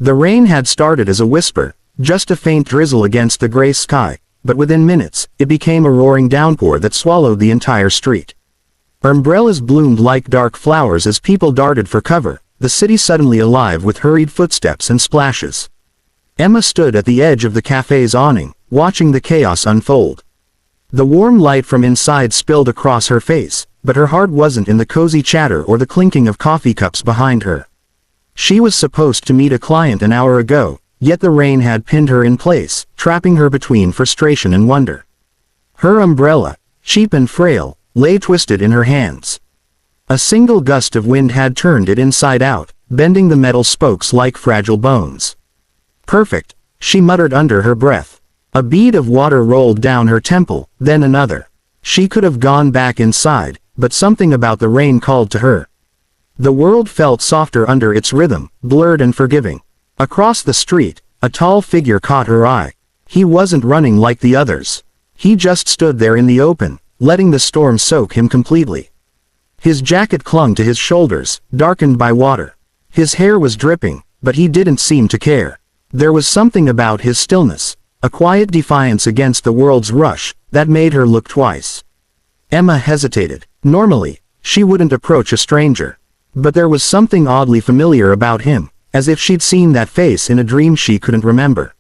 The rain had started as a whisper, just a faint drizzle against the gray sky, but within minutes, it became a roaring downpour that swallowed the entire street. Umbrellas bloomed like dark flowers as people darted for cover, the city suddenly alive with hurried footsteps and splashes. Emma stood at the edge of the cafe's awning, watching the chaos unfold. The warm light from inside spilled across her face, but her heart wasn't in the cozy chatter or the clinking of coffee cups behind her. She was supposed to meet a client an hour ago, yet the rain had pinned her in place, trapping her between frustration and wonder. Her umbrella, cheap and frail, lay twisted in her hands. A single gust of wind had turned it inside out, bending the metal spokes like fragile bones. "Perfect," she muttered under her breath. A bead of water rolled down her temple, then another. She could have gone back inside, but something about the rain called to her. The world felt softer under its rhythm, blurred and forgiving. Across the street, a tall figure caught her eye. He wasn't running like the others. He just stood there in the open, letting the storm soak him completely. His jacket clung to his shoulders, darkened by water. His hair was dripping, but he didn't seem to care. There was something about his stillness, a quiet defiance against the world's rush, that made her look twice. Emma hesitated. Normally, she wouldn't approach a stranger. But there was something oddly familiar about him, as if she'd seen that face in a dream she couldn't remember.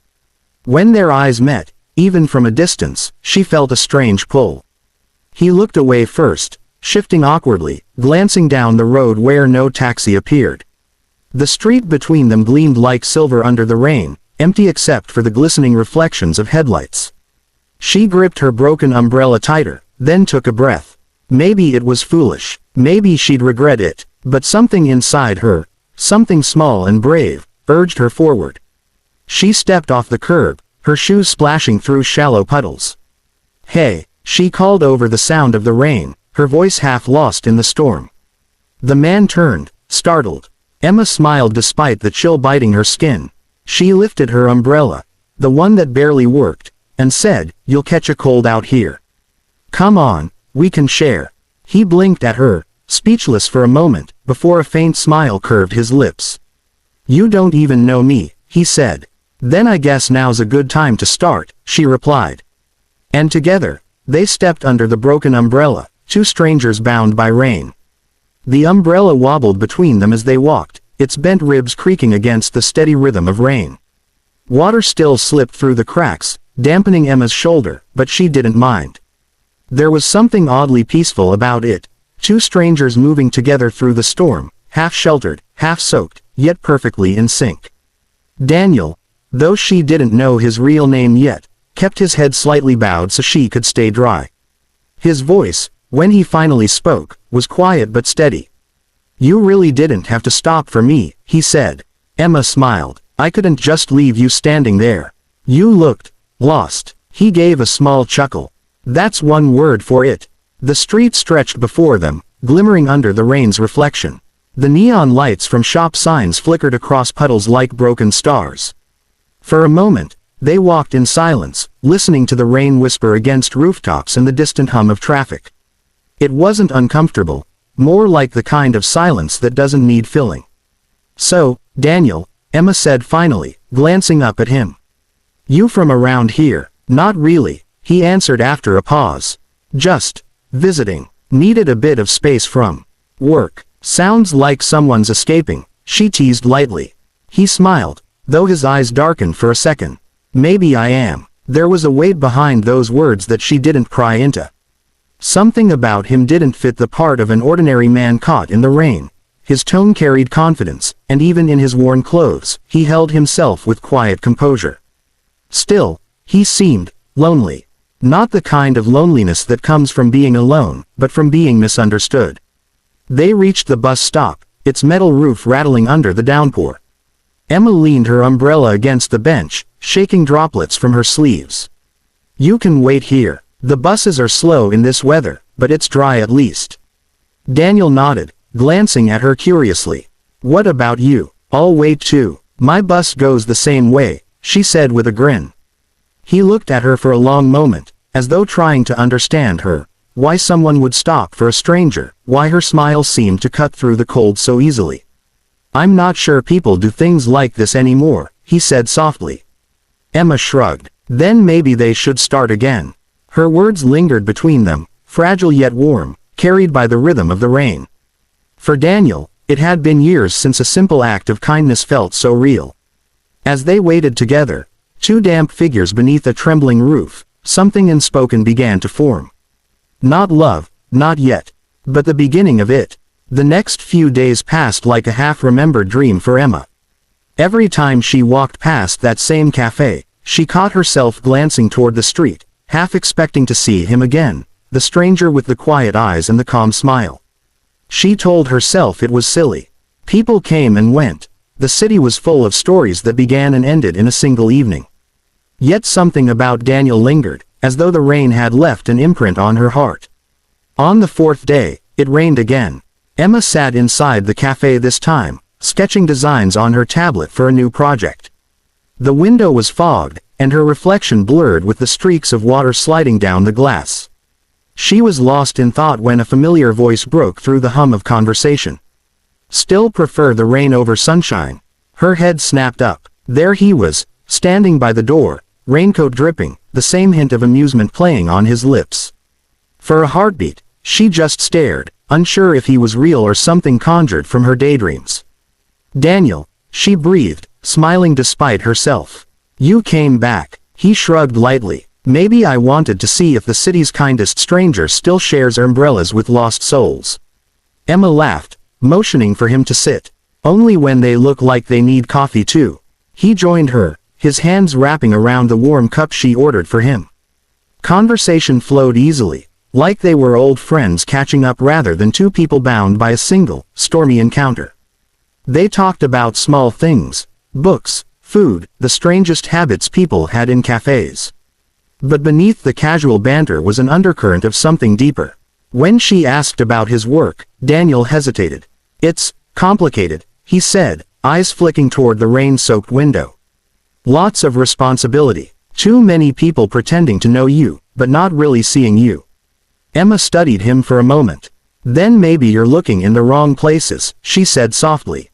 When their eyes met, even from a distance, she felt a strange pull. He looked away first, shifting awkwardly, glancing down the road where no taxi appeared. The street between them gleamed like silver under the rain, empty except for the glistening reflections of headlights. She gripped her broken umbrella tighter, then took a breath. Maybe it was foolish, maybe she'd regret it, but something inside her, something small and brave, urged her forward. She stepped off the curb, her shoes splashing through shallow puddles. "Hey," she called over the sound of the rain, her voice half lost in the storm. The man turned, startled. Emma smiled despite the chill biting her skin. She lifted her umbrella, the one that barely worked, and said, "You'll catch a cold out here. Come on, we can share." He blinked at her, speechless for a moment, before a faint smile curved his lips. "You don't even know me," he said. "Then I guess now's a good time to start," she replied. And together, they stepped under the broken umbrella, two strangers bound by rain. The umbrella wobbled between them as they walked, its bent ribs creaking against the steady rhythm of rain. Water still slipped through the cracks, dampening Emma's shoulder, but she didn't mind. There was something oddly peaceful about it, two strangers moving together through the storm, half sheltered, half soaked, yet perfectly in sync. Daniel, though she didn't know his real name yet, kept his head slightly bowed so she could stay dry. His voice, when he finally spoke, was quiet but steady. "You really didn't have to stop for me," he said. Emma smiled. "I couldn't just leave you standing there. You looked lost." He gave a small chuckle. "That's one word for it." The street stretched before them, glimmering under the rain's reflection. The neon lights from shop signs flickered across puddles like broken stars. For a moment, they walked in silence, listening to the rain whisper against rooftops and the distant hum of traffic. It wasn't uncomfortable, more like the kind of silence that doesn't need filling. "So, Daniel," Emma said finally, glancing up at him. "You from around here?" "Not really," he answered after a pause. "Just visiting. Needed a bit of space from work." "Sounds like someone's escaping," she teased lightly. He smiled, though his eyes darkened for a second. "Maybe I am." There was a weight behind those words that she didn't pry into. Something about him didn't fit the part of an ordinary man caught in the rain. His tone carried confidence, and even in his worn clothes, he held himself with quiet composure. Still, he seemed lonely. Not the kind of loneliness that comes from being alone, but from being misunderstood. They reached the bus stop, its metal roof rattling under the downpour. Emma leaned her umbrella against the bench, shaking droplets from her sleeves. "You can wait here. The buses are slow in this weather, but it's dry at least." Daniel nodded, glancing at her curiously. "What about you?" "I'll wait too. My bus goes the same way," she said with a grin. He looked at her for a long moment, as though trying to understand her. Why someone would stop for a stranger, why her smile seemed to cut through the cold so easily. "I'm not sure people do things like this anymore," he said softly. Emma shrugged. "Then maybe they should start again." Her words lingered between them, fragile yet warm, carried by the rhythm of the rain. For Daniel, it had been years since a simple act of kindness felt so real. As they waited together, two damp figures beneath a trembling roof, something unspoken began to form. Not love, not yet, but the beginning of it. The next few days passed like a half-remembered dream for Emma. Every time she walked past that same cafe, she caught herself glancing toward the street, half expecting to see him again, the stranger with the quiet eyes and the calm smile. She told herself it was silly. People came and went. The city was full of stories that began and ended in a single evening. Yet something about Daniel lingered, as though the rain had left an imprint on her heart. On the fourth day, it rained again. Emma sat inside the cafe this time, sketching designs on her tablet for a new project. The window was fogged, and her reflection blurred with the streaks of water sliding down the glass. She was lost in thought when a familiar voice broke through the hum of conversation. "Still prefer the rain over sunshine?" Her head snapped up. There he was, standing by the door, raincoat dripping, the same hint of amusement playing on his lips. For a heartbeat, she just stared, unsure if he was real or something conjured from her daydreams. "Daniel," she breathed, smiling despite herself. "You came back." He shrugged lightly. "Maybe I wanted to see if the city's kindest stranger still shares umbrellas with lost souls." Emma laughed, motioning for him to sit. "Only when they look like they need coffee too." He joined her, his hands wrapping around the warm cup she ordered for him. Conversation flowed easily, like they were old friends catching up rather than two people bound by a single, stormy encounter. They talked about small things, books, food, the strangest habits people had in cafes. But beneath the casual banter was an undercurrent of something deeper. When she asked about his work, Daniel hesitated. "It's complicated," he said, eyes flicking toward the rain-soaked window. "Lots of responsibility. Too many people pretending to know you, but not really seeing you." Emma studied him for a moment. "Then maybe you're looking in the wrong places," she said softly.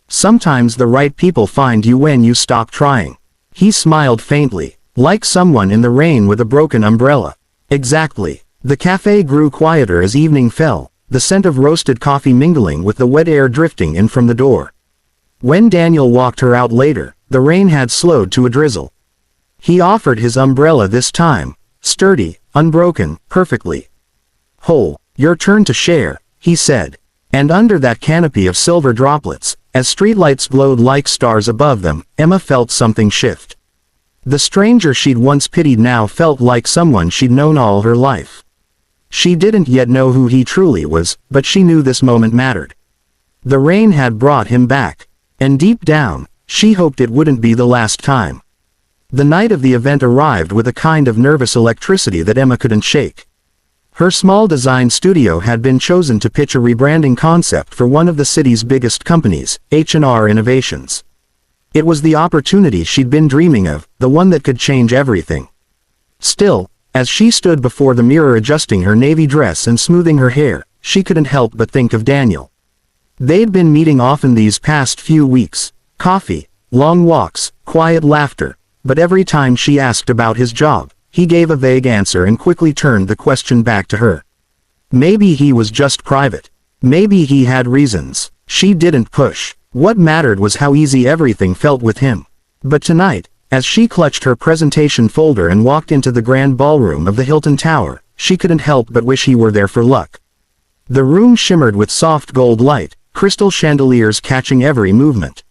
"Sometimes the right people find you when you stop trying." He smiled faintly, like someone in the rain with a broken umbrella. "Exactly." The cafe grew quieter as evening fell, the scent of roasted coffee mingling with the wet air drifting in from the door. When Daniel walked her out later, the rain had slowed to a drizzle. He offered his umbrella this time, sturdy, unbroken, perfectly whole. "Your turn to share," he said. And under that canopy of silver droplets, as streetlights glowed like stars above them, Emma felt something shift. The stranger she'd once pitied now felt like someone she'd known all her life. She didn't yet know who he truly was, but she knew this moment mattered. The rain had brought him back, and deep down, she hoped it wouldn't be the last time. The night of the event arrived with a kind of nervous electricity that Emma couldn't shake. Her small design studio had been chosen to pitch a rebranding concept for one of the city's biggest companies, H&R Innovations. It was the opportunity she'd been dreaming of, the one that could change everything. Still, as she stood before the mirror adjusting her navy dress and smoothing her hair, she couldn't help but think of Daniel. They'd been meeting often these past few weeks, coffee, long walks, quiet laughter, but every time she asked about his job, he gave a vague answer and quickly turned the question back to her. Maybe he was just private. Maybe he had reasons. She didn't push. What mattered was how easy everything felt with him. But tonight, as she clutched her presentation folder and walked into the grand ballroom of the Hilton Tower, she couldn't help but wish he were there for luck. The room shimmered with soft gold light, crystal chandeliers catching every movement.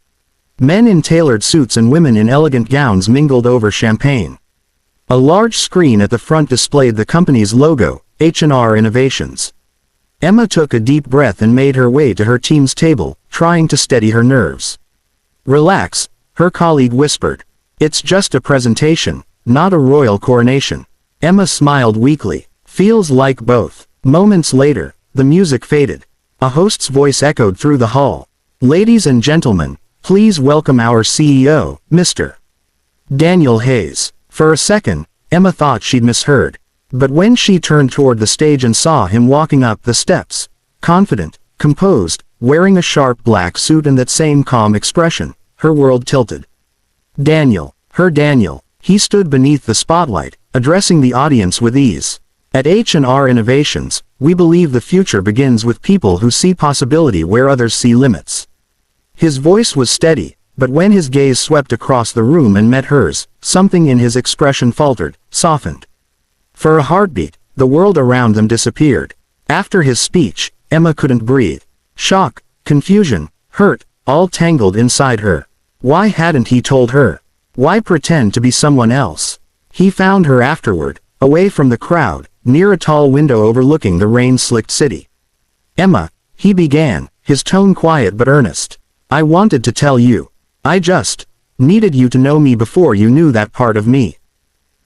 Men in tailored suits and women in elegant gowns mingled over champagne. A large screen at the front displayed the company's logo, H&R Innovations. Emma took a deep breath and made her way to her team's table, trying to steady her nerves. "Relax," her colleague whispered. "It's just a presentation, not a royal coronation." Emma smiled weakly. "Feels like both." Moments later, the music faded. A host's voice echoed through the hall. "Ladies and gentlemen, please welcome our CEO, Mr. Daniel Hayes." For a second, Emma thought she'd misheard. But when she turned toward the stage and saw him walking up the steps, confident, composed, wearing a sharp black suit and that same calm expression, her world tilted. Daniel, her Daniel, he stood beneath the spotlight, addressing the audience with ease. At H&R Innovations, we believe the future begins with people who see possibility where others see limits. His voice was steady, but when his gaze swept across the room and met hers, something in his expression faltered, softened. For a heartbeat, the world around them disappeared. After his speech, Emma couldn't breathe. Shock, confusion, hurt, all tangled inside her. Why hadn't he told her? Why pretend to be someone else? He found her afterward, away from the crowd, near a tall window overlooking the rain-slicked city. Emma, he began, his tone quiet but earnest. I wanted to tell you. I just needed you to know me before you knew that part of me.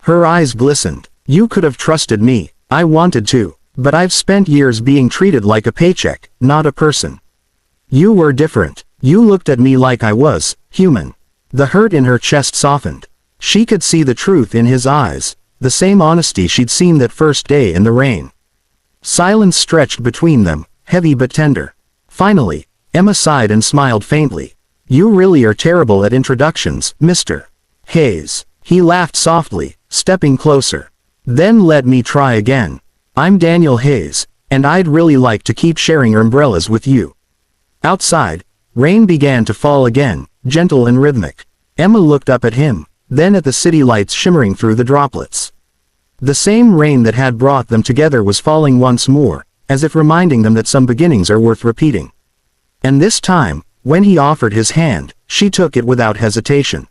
Her eyes glistened. You could have trusted me. I wanted to. But I've spent years being treated like a paycheck, not a person. You were different. You looked at me like I was human. The hurt in her chest softened. She could see the truth in his eyes, the same honesty she'd seen that first day in the rain. Silence stretched between them, heavy but tender. Finally, Emma sighed and smiled faintly. You really are terrible at introductions, Mr. Hayes. He laughed softly, stepping closer. Then let me try again. I'm Daniel Hayes, and I'd really like to keep sharing umbrellas with you. Outside, rain began to fall again, gentle and rhythmic. Emma looked up at him, then at the city lights shimmering through the droplets. The same rain that had brought them together was falling once more, as if reminding them that some beginnings are worth repeating. And this time, when he offered his hand, she took it without hesitation.